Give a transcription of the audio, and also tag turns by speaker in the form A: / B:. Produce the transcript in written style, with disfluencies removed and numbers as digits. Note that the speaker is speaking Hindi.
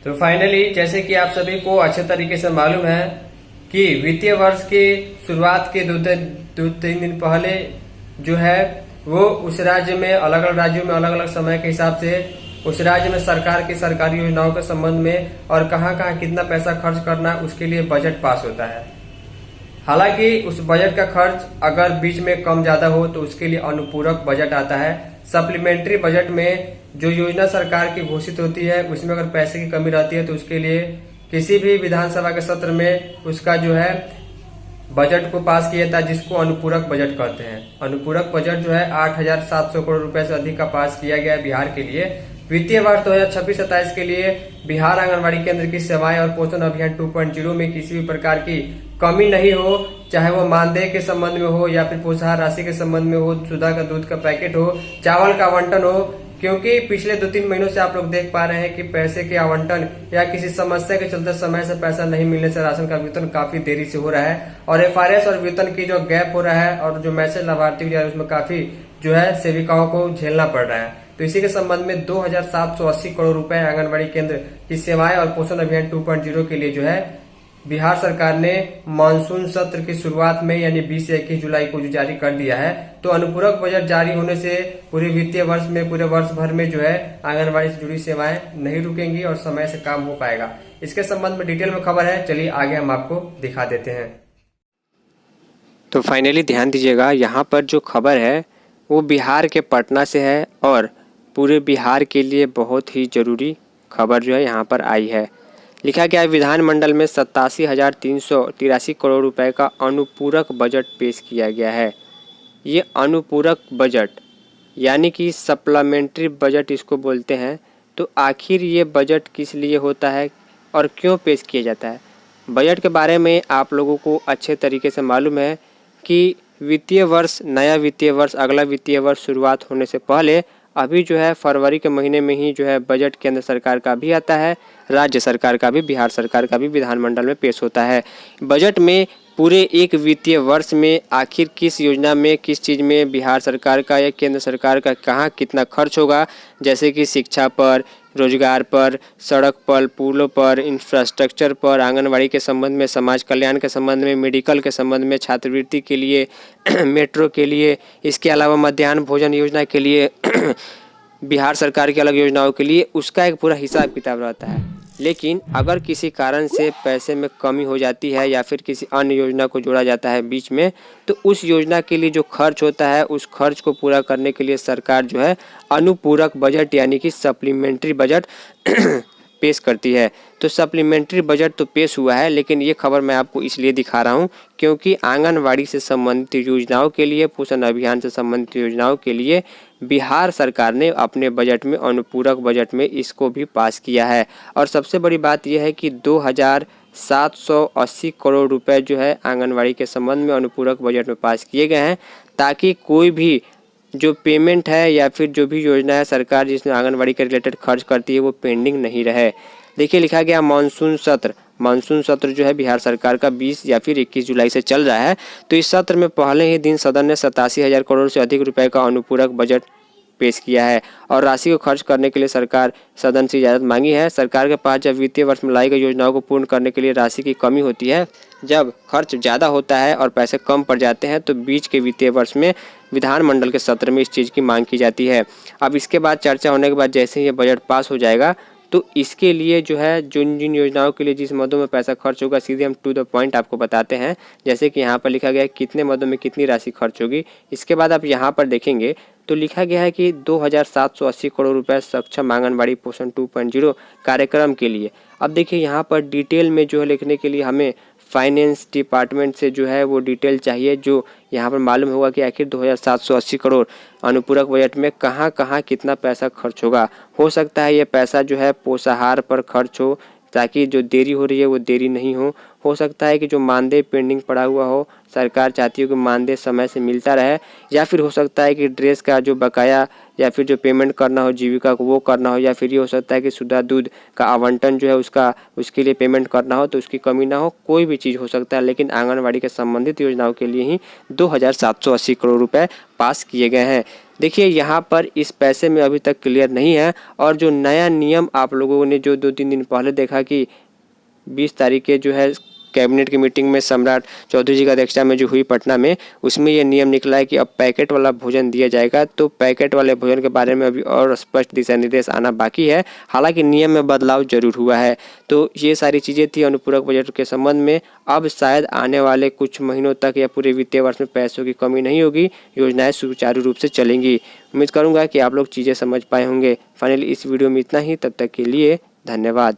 A: तो फाइनली जैसे कि आप सभी को अच्छे तरीके से मालूम है कि वित्तीय वर्ष की शुरुआत के दो तीन दिन पहले जो है वो उस राज्य में अलग अलग राज्यों में अलग अलग समय के हिसाब से उस राज्य में सरकार की सरकारी योजनाओं के संबंध में और कहाँ कहाँ कितना पैसा खर्च करना उसके लिए बजट पास होता है। हालांकि उस बजट का खर्च अगर बीच में कम ज्यादा हो तो उसके लिए अनुपूरक बजट आता है। सप्लीमेंट्री बजट में जो योजना सरकार की घोषित होती है उसमें अगर पैसे की कमी रहती है तो उसके लिए किसी भी विधानसभा के सत्र में उसका जो है बजट को पास किया जाता है, जिसको अनुपूरक बजट कहते हैं। अनुपूरक बजट जो है 8,700 करोड़ रुपए से अधिक का पास किया गया है बिहार के लिए। वित्तीय वर्ष 2026-27 के लिए बिहार आंगनबाड़ी केंद्र की सेवाएं और पोषण अभियान 2.0 में किसी भी प्रकार की कमी नहीं हो, चाहे वो मानदेय के संबंध में हो या फिर प्रोत्साहन राशि के संबंध में हो, सुधा का दूध का पैकेट हो, चावल का आवंटन हो। क्योंकि पिछले 2-3 महीनों से आप लोग देख पा रहे हैं कि पैसे के आवंटन या किसी समस्या के चलते समय से पैसा नहीं मिलने से राशन का वितरण काफी देरी से हो रहा है और एफआरएस और वेतन की जो गैप हो रहा है और जो मैसेज लाभार्थी को उसमें काफी जो है सेविकाओं को झेलना पड़ रहा है। तो इसी के संबंध में 2,780 करोड़ रुपए आंगनबाड़ी केंद्र की सेवाएं और पोषण अभियान 2.0 के लिए जो है बिहार सरकार ने मानसून सत्र की शुरुआत में यानी 20 से 21 जुलाई को जो जारी कर दिया है। तो अनुपूरक बजट जारी होने से पूरे वित्तीय वर्ष में पूरे वर्ष भर में जो है आंगनबाड़ी से जुड़ी सेवाएं नहीं रुकेंगी और समय से काम हो पाएगा। इसके संबंध में डिटेल में खबर है, चलिए आगे हम आपको दिखा देते हैं।
B: तो फाइनली ध्यान दीजिएगा, यहाँ पर जो खबर है वो बिहार के पटना से है और पूरे बिहार के लिए बहुत ही ज़रूरी खबर जो है यहाँ पर आई है। लिखा गया है विधानमंडल में 87,383 करोड़ रुपए का अनुपूरक बजट पेश किया गया है। ये अनुपूरक बजट यानी कि सप्लीमेंट्री बजट इसको बोलते हैं। तो आखिर ये बजट किस लिए होता है और क्यों पेश किया जाता है? बजट के बारे में आप लोगों को अच्छे तरीके से मालूम है कि वित्तीय वर्ष नया वित्तीय वर्ष अगला वित्तीय वर्ष शुरुआत होने से पहले अभी जो है फरवरी के महीने में ही जो है बजट केंद्र सरकार का भी आता है, राज्य सरकार का भी, बिहार सरकार का भी विधानमंडल में पेश होता है। बजट में पूरे एक वित्तीय वर्ष में आखिर किस योजना में किस चीज़ में बिहार सरकार का या केंद्र सरकार का कहाँ कितना खर्च होगा, जैसे कि शिक्षा पर, रोजगार पर, सड़क पर, पुलों पर, इंफ्रास्ट्रक्चर पर, आंगनबाड़ी के संबंध में, समाज कल्याण के संबंध में, मेडिकल के संबंध में, छात्रवृत्ति के लिए, मेट्रो के लिए, इसके अलावा मध्याह्न भोजन योजना के लिए बिहार सरकार की अलग योजनाओं के लिए उसका एक पूरा हिसाब किताब रहता है। लेकिन अगर किसी कारण से पैसे में कमी हो जाती है या फिर किसी अन्य योजना को जोड़ा जाता है बीच में, तो उस योजना के लिए जो खर्च होता है उस खर्च को पूरा करने के लिए सरकार जो है अनुपूरक बजट यानी कि सप्लीमेंट्री बजट पेश करती है। तो सप्लीमेंट्री बजट तो पेश हुआ है, लेकिन ये खबर मैं आपको इसलिए दिखा रहा हूँ क्योंकि आंगनवाड़ी से संबंधित योजनाओं के लिए, पोषण अभियान से संबंधित योजनाओं के लिए बिहार सरकार ने अपने बजट में अनुपूरक बजट में इसको भी पास किया है। और सबसे बड़ी बात यह है कि 2,780 करोड़ रुपए जो है आंगनवाड़ी के संबंध में अनुपूरक बजट में पास किए गए हैं, ताकि कोई भी जो पेमेंट है या फिर जो भी योजना है सरकार जिसमें आंगनवाड़ी के रिलेटेड खर्च करती है वो पेंडिंग नहीं रहे। देखिए लिखा गया मानसून सत्र जो है बिहार सरकार का 20 या फिर 21 जुलाई से चल रहा है। तो इस सत्र में पहले ही दिन सदन ने 87,000 करोड़ से अधिक रुपए का अनुपूरक बजट पेश किया है और राशि को खर्च करने के लिए सरकार सदन से इजाज़त मांगी है। सरकार के पास जब वित्तीय वर्ष में लाई गई योजनाओं को पूर्ण करने के लिए राशि की कमी होती है, जब खर्च ज़्यादा होता है और पैसे कम पड़ जाते हैं, तो बीच के वित्तीय वर्ष में विधानमंडल के सत्र में इस चीज़ की मांग की जाती है। अब इसके बाद चर्चा होने के बाद जैसे ही ये बजट पास हो जाएगा तो इसके लिए जो है जिन जिन योजनाओं के लिए जिस मदों में पैसा खर्च होगा सीधे हम टू द पॉइंट आपको बताते हैं। जैसे कि यहाँ पर लिखा गया है कितने मदों में कितनी राशि खर्च होगी। इसके बाद आप यहाँ पर देखेंगे तो लिखा गया है कि 2,780 करोड़ रुपए सक्षम आंगनबाड़ी पोषण 2.0 कार्यक्रम के लिए। अब देखिए यहाँ पर डिटेल में जो है लिखने के लिए हमें फाइनेंस डिपार्टमेंट से जो है वो डिटेल चाहिए, जो यहाँ पर मालूम होगा कि आखिर 2,780 करोड़ अनुपूरक बजट में कहाँ कहाँ कितना पैसा खर्च होगा। हो सकता है ये पैसा जो है पोषाहार पर खर्च हो ताकि जो देरी हो रही है वो देरी नहीं हो हो सकता है कि जो मानदेय पेंडिंग पड़ा हुआ हो, सरकार चाहती हो कि मानदेय समय से मिलता रहे, या फिर हो सकता है कि ड्रेस का जो बकाया या फिर जो पेमेंट करना हो जीविका को वो करना हो, या फिर ये हो सकता है कि शुद्ध दूध का आवंटन जो है उसके लिए पेमेंट करना हो तो उसकी कमी ना हो, कोई भी चीज़ हो सकता है। लेकिन आंगनबाड़ी के संबंधित योजनाओं के लिए ही 2780 करोड़ रुपए पास किए गए हैं। देखिए यहाँ पर इस पैसे में अभी तक क्लियर नहीं है, और जो नया नियम आप लोगों ने जो 2-3 दिन पहले देखा कि 20 तारीख के जो है कैबिनेट की मीटिंग में सम्राट चौधरी जी की अध्यक्षता में जो हुई पटना में, उसमें ये नियम निकला है कि अब पैकेट वाला भोजन दिया जाएगा। तो पैकेट वाले भोजन के बारे में अभी और स्पष्ट दिशा निर्देश आना बाकी है, हालांकि नियम में बदलाव जरूर हुआ है। तो ये सारी चीज़ें थी अनुपूरक बजट के संबंध में। अब शायद आने वाले कुछ महीनों तक या पूरे वित्तीय वर्ष में पैसों की कमी नहीं होगी, योजनाएं सुचारू रूप से चलेंगी। उम्मीद करूँगा कि आप लोग चीज़ें समझ पाए होंगे। फाइनली इस वीडियो में इतना ही, तब तक के लिए धन्यवाद।